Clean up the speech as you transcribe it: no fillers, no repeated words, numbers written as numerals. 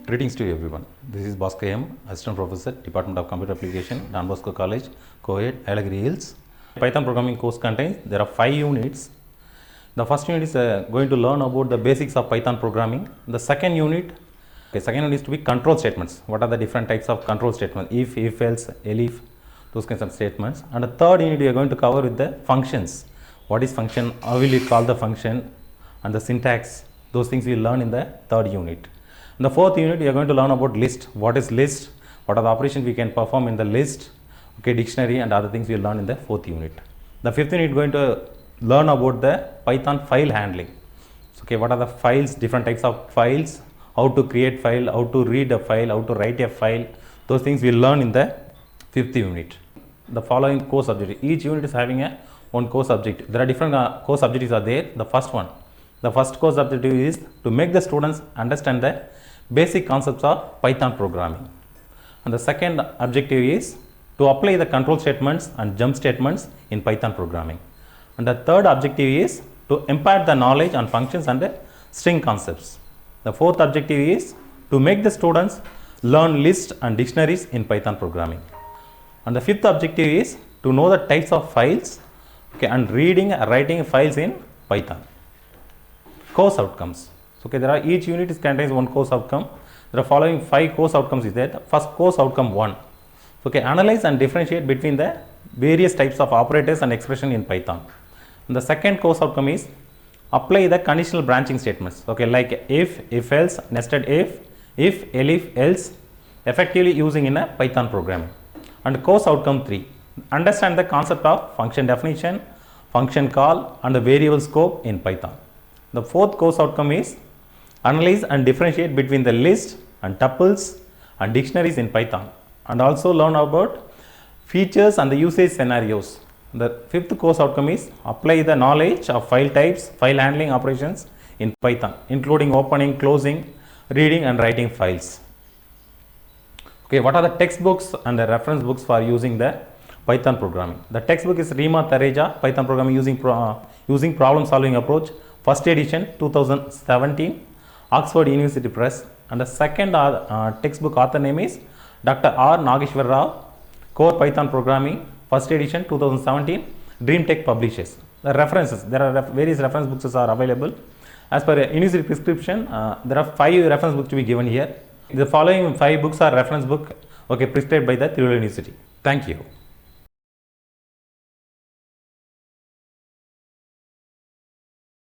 Greetings to everyone. This is BASKAR M, Assistant Professor, Department of Computer Application, Don Bosco College, Co-Ed, Alagiri Hills. Python programming course contains, there are 5 units. The first unit is going to learn about the basics of Python programming. The second unit is to be control statements. What are the different types of control statements? If else, elif, those kinds of statements. And the third unit we are going to cover with the functions. What is function? How will you call the function? And the syntax. Those things we will learn in the third unit. In the fourth unit, we are going to learn about list. What is list? What are the operations we can perform in the list? Okay, dictionary and other things we will learn in the fourth unit. The fifth unit is going to learn about the Python file handling. So, okay, what are the files, different types of files, how to create file, how to read a file, how to write a file. Those things we will learn in the fifth unit. The following course objective. Each unit is having a one course objective. There are different course objectives are there. The first one. The first course objective is to make the students understand the basic concepts of Python programming. And the second objective is to apply the control statements and jump statements in Python programming. And the third objective is to impart the knowledge on functions and string concepts. The fourth objective is to make the students learn lists and dictionaries in Python programming. And the fifth objective is to know the types of files, okay, and reading and writing files in Python. Course outcomes. Okay, there are each unit contains one course outcome. There are following 5 course outcomes is there. The first course outcome 1. Okay, analyze and differentiate between the various types of operators and expression in Python. And the second course outcome is apply the conditional branching statements. Okay, like if else, nested if, elif, else, effectively using in a Python programming. And course outcome 3. Understand the concept of function definition, function call, and the variable scope in Python. The fourth course outcome is analyze and differentiate between the list and tuples and dictionaries in Python, and also learn about features and the usage scenarios. The fifth course outcome is apply the knowledge of file types, file handling operations in Python, including opening, closing, reading and writing files. Okay, what are the textbooks and the reference books for using the Python programming? The textbook is Rima Tareja, Python programming using problem solving approach, first edition 2017, Oxford University Press. And the second textbook author name is Dr. R. Nageshwar Rao, Core Python Programming, first edition 2017, Dream Tech Publishers. The references, there are various reference books are available. As per university prescription, there are 5 reference books to be given here. The following 5 books are reference book, okay, prescribed by the Tiruvallur University. Thank you.